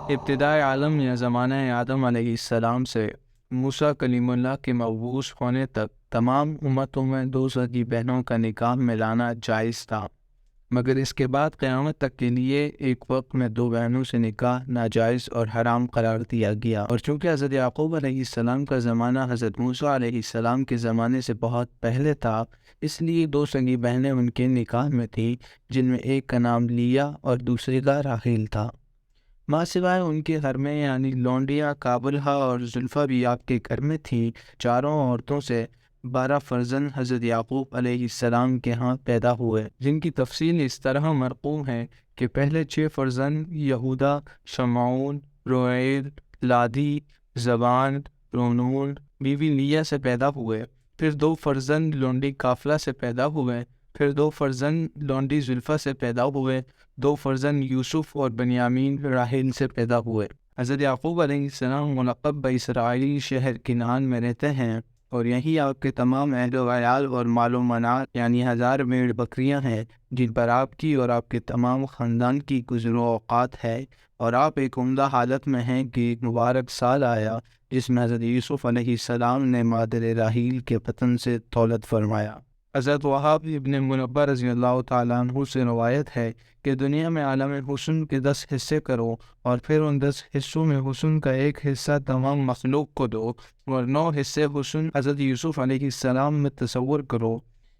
ابتدائے عالم یا زمانہ آدم علیہ السلام سے موسیٰ کلیم اللہ کے مبعوث ہونے تک تمام امتوں میں دو سگی بہنوں کا نکاح ملانا جائز تھا، مگر اس کے بعد قیامت تک کے لیے ایک وقت میں دو بہنوں سے نکاح ناجائز اور حرام قرار دیا گیا۔ اور چونکہ حضرت یعقوب علیہ السلام کا زمانہ حضرت موسیٰ علیہ السلام کے زمانے سے بہت پہلے تھا، اس لیے دو سگی بہنیں ان کے نکاح میں تھیں، جن میں ایک کا نام لیا اور دوسری کا راحیل تھا۔ ماں سوائے ان کے گھر میں یعنی لونڈیاں کابلہ اور زلفہ بھی آپ کے گھر میں تھیں۔ چاروں عورتوں سے 12 فرزند حضرت یعقوب علیہ السلام کے ہاں پیدا ہوئے، جن کی تفصیل اس طرح مرقوم ہے کہ پہلے 6 فرزند یہودا، شمعون، روئیل، لادی، زبان، رونون، بیوی لیا سے پیدا ہوئے، پھر 2 فرزند لونڈی قافلہ سے پیدا ہوئے، پھر 2 فرزند لونڈی زلفہ سے پیدا ہوئے، 2 فرزند یوسف اور بنیامین راحیل سے پیدا ہوئے۔ حضرت یعقوب علیہ السلام ملقب باسرائیل شہر کنعان میں رہتے ہیں، اور یہی آپ کے تمام اہل و عیال اور مال و منال یعنی 1000 بھیڑ بکریاں ہیں، جن پر آپ کی اور آپ کے تمام خاندان کی گزر و اوقات ہے، اور آپ ایک عمدہ حالت میں ہیں کہ ایک مبارک سال آیا جس میں حضرت یوسف علیہ السلام نے مادر راحیل کے بطن سے تولد فرمایا۔ حضرت وہاب ابن منبہ رضی اللہ تعالیٰ عنہ سے روایت ہے کہ دنیا میں عالم حسن کے 10 حصے کرو، اور پھر ان 10 حصوں میں حسن کا ایک حصہ تمام مخلوق کو دو، اور 9 حصے حسن حضرت یوسف علیہ السلام میں تصور کرو۔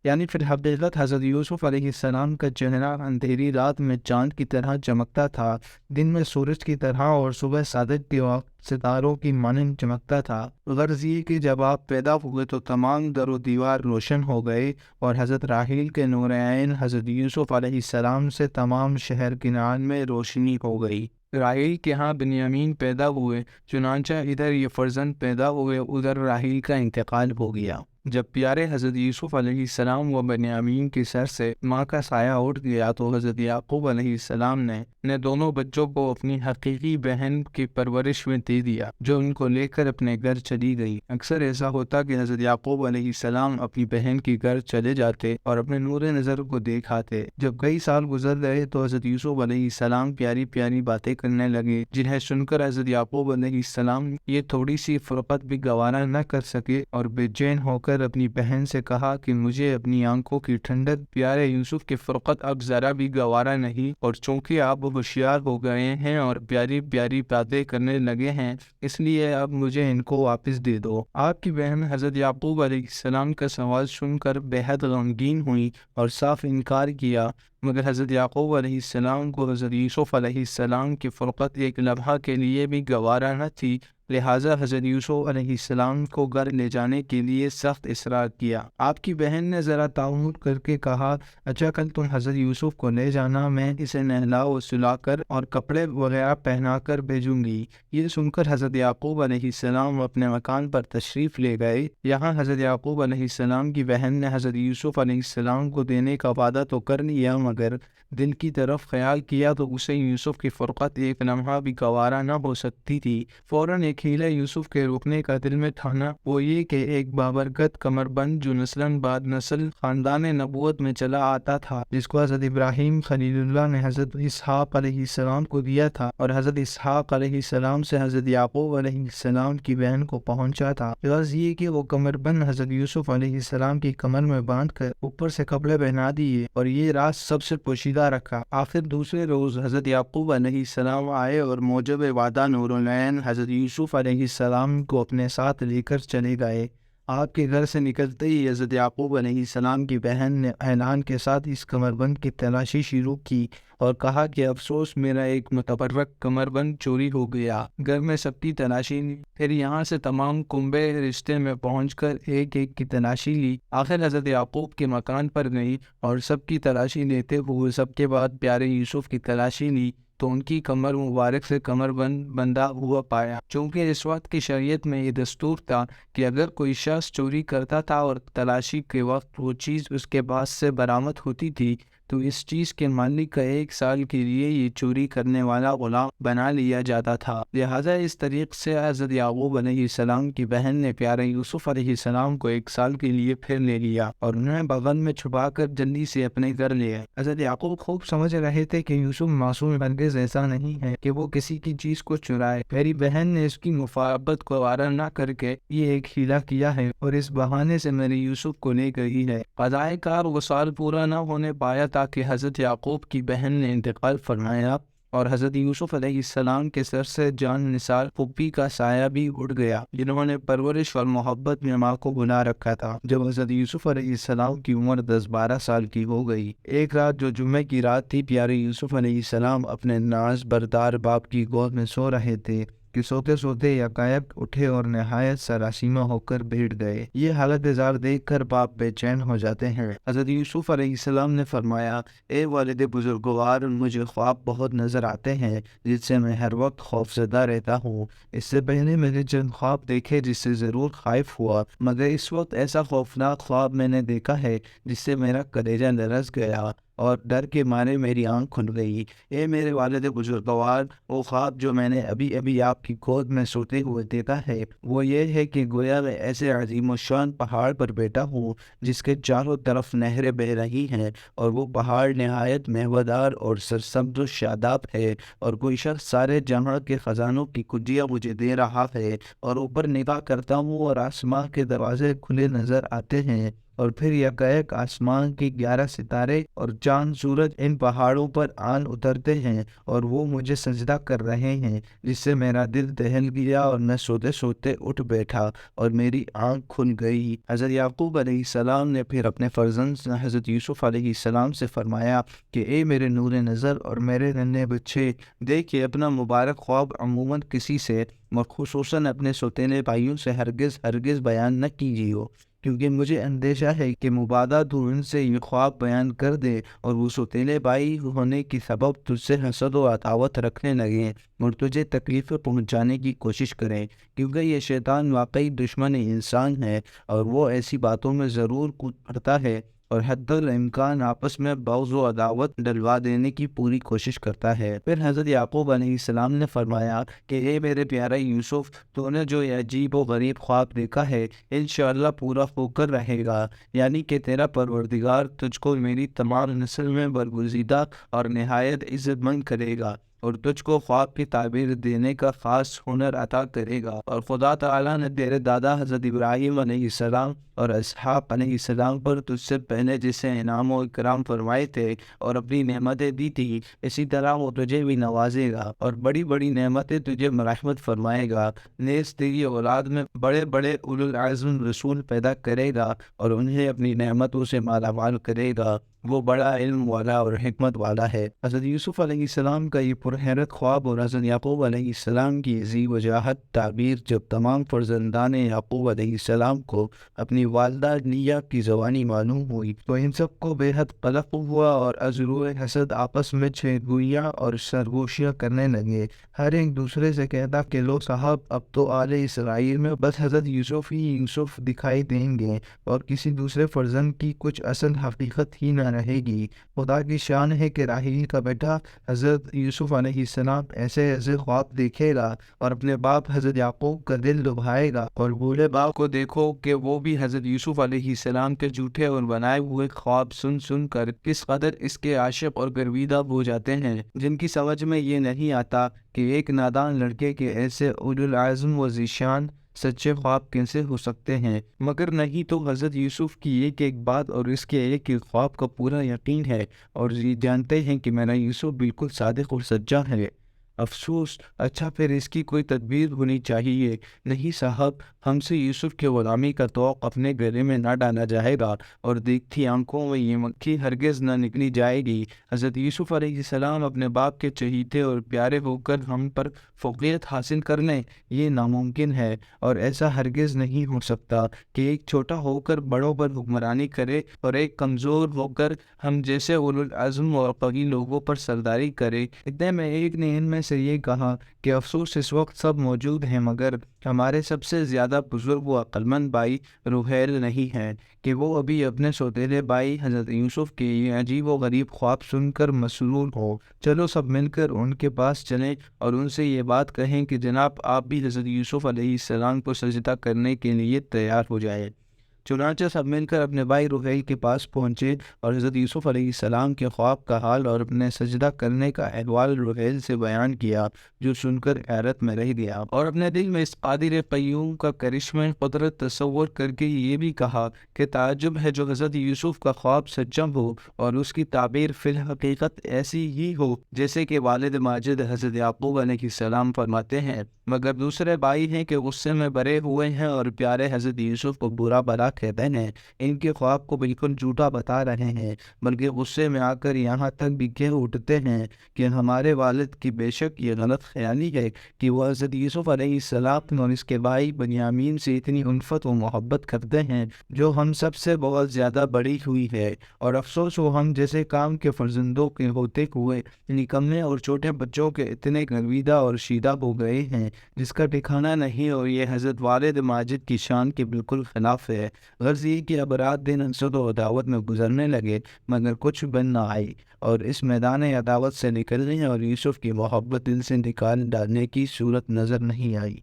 یعنی پھر حقیقت حضرت یوسف علیہ السلام کا چہرہ اندھیری رات میں چاند کی طرح چمکتا تھا، دن میں سورج کی طرح، اور صبح صادق کے وقت ستاروں کی مانند چمکتا تھا۔ غرض یہ کہ جب آپ پیدا ہوئے تو تمام در و دیوار روشن ہو گئے، اور حضرت راحیل کے نور عین حضرت یوسف علیہ السلام سے تمام شہر کنعان میں روشنی ہو گئی۔ راحیل کے ہاں بنیامین پیدا ہوئے، چنانچہ ادھر یہ فرزند پیدا ہوئے، ادھر راحیل کا انتقال ہو گیا۔ جب پیارے حضرت یوسف علیہ السلام و بنیامین کی سر سے ماں کا سایہ اٹھ گیا تو حضرت یعقوب علیہ السلام نے دونوں بچوں کو اپنی حقیقی بہن کی پرورش میں دے دیا، جو ان کو لے کر اپنے گھر چلی گئی۔ اکثر ایسا ہوتا کہ حضرت یعقوب علیہ السلام اپنی بہن کی گھر چلے جاتے اور اپنے نور نظر کو دیکھاتے۔ جب کئی سال گزر گئے تو حضرت یوسف علیہ السلام پیاری پیاری باتیں کرنے لگے، جنہیں سن کر حضرت یعقوب علیہ السلام یہ تھوڑی سی فرقت بھی گوارا نہ کر سکے، اور بے چین ہو کر اپنی بہن سے کہا کہ مجھے اپنی آنکھوں کی ٹھنڈک پیارے یوسف کی فرقت اب ذرا بھی گوارا نہیں، اور چونکہ آپ ہوشیار ہو گئے ہیں اور پیاری پیاری باتیں کرنے لگے ہیں، اس لیے اب مجھے ان کو واپس دے دو۔ آپ کی بہن حضرت یعقوب علیہ السلام کا سوال سن کر بے حد غمگین ہوئی اور صاف انکار کیا، مگر حضرت یعقوب علیہ السلام کو حضرت یوسف علیہ السلام کی فرقت ایک لمحہ کے لیے بھی گوارا نہ تھی، لہٰذا حضرت یوسف علیہ السلام کو گھر لے جانے کے لیے سخت اصرار کیا۔ آپ کی بہن نے ذرا تعمد کر کے کہا، اچھا کل تم حضرت یوسف کو لے جانا، میں اسے نہلا و سلا کر اور کپڑے وغیرہ پہنا کر بھیجوں گی۔ یہ سن کر حضرت یعقوب علیہ السلام اپنے مکان پر تشریف لے گئے۔ یہاں حضرت یعقوب علیہ السلام کی بہن نے حضرت یوسف علیہ السلام کو دینے کا وعدہ تو کر لیا، مگر دل کی طرف خیال کیا تو اسے یوسف کی فرقت ایک لمحہ بھی گوارا نہ ہو سکتی تھی۔ فوراً ایک ہیلہ یوسف کے روکنے کا دل میں ٹھانا، وہ یہ کہ ایک بابرکت کمر بند جو نسلاً بعد نسل خاندان نبوت میں چلا آتا تھا، جس کو حضرت ابراہیم خلیل اللہ نے حضرت اسحاق علیہ السلام کو دیا تھا، اور حضرت اسحاق علیہ السلام سے حضرت یعقوب علیہ السلام کی بہن کو پہنچا تھا۔ غرض یہ کہ وہ کمر بند حضرت یوسف علیہ السلام کی کمر میں باندھ کر اوپر سے کپڑے پہنا دیے، اور یہ راز سب سے پوشیدہ رکھا۔ آخر دوسرے روز حضرت یعقوب علیہ السلام آئے اور موجب وعدہ نور العین حضرت یوسف علیہ السلام کو اپنے ساتھ لے کر چلے گئے۔ آپ کے گھر سے نکلتے ہی حضرت یعقوب علیہ السلام کی بہن نے اعلان کے ساتھ اس کمر بند کی تلاشی شروع کی اور کہا کہ افسوس، میرا ایک متبرک کمر بند چوری ہو گیا۔ گھر میں سب کی تلاشی لی، پھر یہاں سے تمام کنبے رشتے میں پہنچ کر ایک ایک کی تلاشی لی، آخر حضرت یعقوب کے مکان پر گئی اور سب کی تلاشی لیتے ہوئے سب کے بعد پیارے یوسف کی تلاشی لی تو ان کی کمر مبارک سے کمر بند بندھا ہوا پایا۔ چونکہ اس وقت کی شریعت میں یہ دستور تھا کہ اگر کوئی شخص چوری کرتا تھا اور تلاشی کے وقت وہ چیز اس کے پاس سے برآمد ہوتی تھی تو اس چیز کے مالک کا 1 سال کے لیے یہ چوری کرنے والا غلام بنا لیا جاتا تھا۔ لہٰذا اس طریقے سے حضرت یعقوب علیہ السلام کی بہن نے پیارے یوسف علیہ السلام کو 1 سال کے لیے پھر لے لیا اور انہیں بغل میں چھپا کر جلدی سے اپنے گھر لے آئے۔ حضرت یعقوب خوب سمجھ رہے تھے کہ یوسف معصوم ہرگز ایسا نہیں ہے کہ وہ کسی کی چیز کو چرائے۔ میری بہن نے اس کی محبت کو وارا نہ کر کے یہ ایک ہیلا کیا ہے اور اس بہانے سے میرے یوسف کو لے گئی ہے۔ قضائے کار وہ سال پورا نہ ہونے پایا تاکہ حضرت یعقوب کی بہن نے انتقال فرمایا اور حضرت یوسف علیہ السلام کے سر سے جان نثار پھوپھی کا سایہ بھی اٹھ گیا، جنہوں نے پرورش اور محبت میں ماں کو بلا رکھا تھا۔ جب حضرت یوسف علیہ السلام کی عمر 10-12 سال کی ہو گئی، ایک رات جو جمعے کی رات تھی، پیارے یوسف علیہ السلام اپنے ناز بردار باپ کی گود میں سو رہے تھے کہ سوتے سوتے یکایک اٹھے اور نہایت سراسیمہ ہو کر بیٹھ گئے۔ یہ حالت زار دیکھ کر باپ بے چین ہو جاتے ہیں۔ حضرت یوسف علیہ السلام نے فرمایا، اے والد بزرگوار، مجھے خواب بہت نظر آتے ہیں جس سے میں ہر وقت خوفزدہ رہتا ہوں۔ اس سے پہلے میں نے چند خواب دیکھے جس سے ضرور خائف ہوا، مگر اس وقت ایسا خوفناک خواب میں نے دیکھا ہے جس سے میرا کلیجہ لرز گیا اور ڈر کے مارے میری آنکھ کھل گئی۔ اے میرے والد بزرگوار، وہ خواب جو میں نے ابھی آپ کی گود میں سوتے ہوئے دیکھا ہے وہ یہ ہے کہ گویا میں ایسے عظیم الشان پہاڑ پر بیٹھا ہوں جس کے چاروں طرف نہریں بہہ رہی ہیں اور وہ پہاڑ نہایت مہوادار اور سرسبز و شاداب ہے، اور کوئی شخص سارے جہاں کے خزانوں کی کنجیاں مجھے دے رہا ہے، اور اوپر نگاہ کرتا ہوں اور آسمان کے دروازے کھلے نظر آتے ہیں، اور پھر یکایک آسمان کے 11 ستارے اور چاند سورج ان پہاڑوں پر آن اترتے ہیں اور وہ مجھے سجدہ کر رہے ہیں، جس سے میرا دل دہل گیا اور میں سوتے سوتے اٹھ بیٹھا اور میری آنکھ کھل گئی۔ حضرت یعقوب علیہ السلام نے پھر اپنے فرزند حضرت یوسف علیہ السلام سے فرمایا کہ اے میرے نور نظر اور میرے ننھے بچے، دیکھیے اپنا مبارک خواب عموماً کسی سے اور خصوصاً اپنے سوتیلے بھائیوں سے ہرگز بیان نہ کیجیے، کیونکہ مجھے اندیشہ ہے کہ مبادہ تو ان سے یہ خواب بیان کر دے اور وہ سوتیلے بھائی ہونے کی سبب تجھ سے حسد و عداوت رکھنے لگیں اور تجھے تکلیفیں پہنچانے کی کوشش کریں، کیونکہ یہ شیطان واقعی دشمن انسان ہے اور وہ ایسی باتوں میں ضرور کود پڑتا ہے اور حد الامکان آپس میں بغض و عداوت ڈلوا دینے کی پوری کوشش کرتا ہے۔ پھر حضرت یعقوب علیہ السلام نے فرمایا کہ اے میرے پیارے یوسف، تو نے جو یہ عجیب و غریب خواب دیکھا ہے انشاءاللہ پورا ہو کر رہے گا، یعنی کہ تیرا پروردگار تجھ کو میری تمام نسل میں برگزیدہ اور نہایت عزت مند کرے گا اور تجھ کو خواب کی تعبیر دینے کا خاص ہنر عطا کرے گا، اور خدا تعالیٰ نے تیرے دادا حضرت ابراہیم علیہ السلام اور اسحاق علیہ السلام پر تجھ سے پہلے جسے انعام و اکرام فرمائے تھے اور اپنی نعمتیں دی تھی، اسی طرح وہ تجھے بھی نوازے گا اور بڑی بڑی نعمتیں تجھے مرحمت فرمائے گا، نیز تیری اولاد میں بڑے بڑے اولو العزم رسول پیدا کرے گا اور انہیں اپنی نعمتوں سے مالا مال کرے گا، وہ بڑا علم والا اور حکمت والا ہے۔ حضرت یوسف علیہ السلام کا یہ پرحیرت خواب اور حضرت یعقوب علیہ السلام کی عظیم وجاہت تعبیر جب تمام فرزندان یعقوب علیہ السلام کو اپنی والدہ لیہ کی زبانی معلوم ہوئی تو ان سب کو بے حد قلق ہوا اور از روئے حسد آپس میں چھیڑگوئیاں اور سرگوشیاں کرنے لگے۔ ہر ایک دوسرے سے کہتا کہ لو صاحب، اب تو آل اسرائیل میں بس حضرت یوسف ہی یوسف دکھائی دیں گے اور کسی دوسرے فرزند کی کچھ اصل حقیقت ہی نہ رہے گی۔ خدا کی شان ہے کہ راحیل کا بیٹا حضرت یوسف علیہ السلام ایسے خواب دیکھے گا اور اپنے باپ حضرت یعقوب کا دل لبھائے گا، اور بوڑھے باپ کو دیکھو کہ وہ بھی حضرت یوسف علیہ السلام کے جھوٹے اور بنائے ہوئے خواب سن کر کس قدر اس کے عاشق اور گرویدہ ہو جاتے ہیں، جن کی سمجھ میں یہ نہیں آتا کہ ایک نادان لڑکے کے ایسے اولو العزم و ذیشان سچے خواب کیسے ہو سکتے ہیں، مگر نہیں تو حضرت یوسف کی ایک بات اور اس کے ایک خواب کا پورا یقین ہے اور یہ جانتے ہیں کہ میرا یوسف بالکل صادق اور سچا ہے۔ افسوس، اچھا پھر اس کی کوئی تدبیر ہونی چاہیے۔ نہیں صاحب، ہم سے یوسف کے غلامی کا توق اپنے گلے میں نہ ڈالا جائے گا اور دیکھتی آنکھوں میں یہ مکھی ہرگز نہ نکلی جائے گی۔ حضرت یوسف علیہ السلام اپنے باپ کے چہیتے اور پیارے ہو کر ہم پر فوقیت حاصل کر لیں، یہ ناممکن ہے اور ایسا ہرگز نہیں ہو سکتا کہ ایک چھوٹا ہو کر بڑوں پر حکمرانی کرے اور ایک کمزور ہو کر ہم جیسے اولو العزم اور قوی لوگوں پر سرداری کرے۔ اتنے میں ایک نے ان میں سے یہ کہا کہ افسوس اس وقت سب موجود ہیں مگر ہمارے سب سے زیادہ زیادہ بزرگ و عقلمند بھائی رحیل نہیں ہے کہ وہ ابھی اپنے سوتیلے بھائی حضرت یوسف کے یہ عجیب و غریب خواب سن کر مسرور ہو۔ چلو سب مل کر ان کے پاس چلیں اور ان سے یہ بات کہیں کہ جناب آپ بھی حضرت یوسف علیہ السلام کو سجدہ کرنے کے لیے تیار ہو جائیں۔ چنانچہ سب مل کر اپنے بھائی رحیل کے پاس پہنچے اور حضرت یوسف علیہ السلام کے خواب کا حال اور اپنے سجدہ کرنے کا احوال رحیل سے بیان کیا، جو سن کر حیرت میں رہ گیا اور اپنے دل میں اس قادر قیوم کا کرشمہ قدرت تصور کر کے یہ بھی کہا کہ تعجب ہے جو حضرت یوسف کا خواب سچا ہو اور اس کی تعبیر فی الحقیقت ایسی ہی ہو جیسے کہ والد ماجد حضرت یعقوب علیہ السلام فرماتے ہیں، مگر دوسرے بھائی ہیں کہ غصے میں بھرے ہوئے ہیں اور پیارے حضرت یوسف کو برا بھلا کہتے ہیں، ان کے خواب کو بالکل جھوٹا بتا رہے ہیں، بلکہ غصے میں آ کر یہاں تک بھی کہہ اٹھتے ہیں کہ ہمارے والد کی بے شک یہ غلط خیالی ہے کہ وہ حضرت یوسف علیہ السلام اور اس کے بھائی بنیامین سے اتنی الفت و محبت کرتے ہیں جو ہم سب سے بہت زیادہ بڑی ہوئی ہے، اور افسوس ہو ہم جیسے کام کے فرزندوں کے ہوتے ہوئے نکمے اور چھوٹے بچوں کے اتنے گرویدہ اور شیدہ ہو گئے ہیں جس کا ٹھکانہ نہیں، اور یہ حضرت والد ماجد کی شان کے بالکل خلاف ہے۔ غرض یہ کہ اب رات دن حسد و عداوت میں گزرنے لگے مگر کچھ بن نہ آئی، اور اس میدان عداوت سے نکلنے اور یوسف کی محبت دل سے نکال ڈالنے کی صورت نظر نہیں آئی۔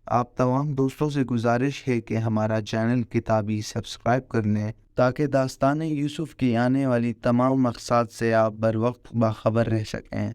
آپ تمام دوستوں سے گزارش ہے کہ ہمارا چینل کتابی سبسکرائب کر لیں تاکہ داستان یوسف کی آنے والی تمام مقصد سے آپ بر وقت باخبر رہ سکیں۔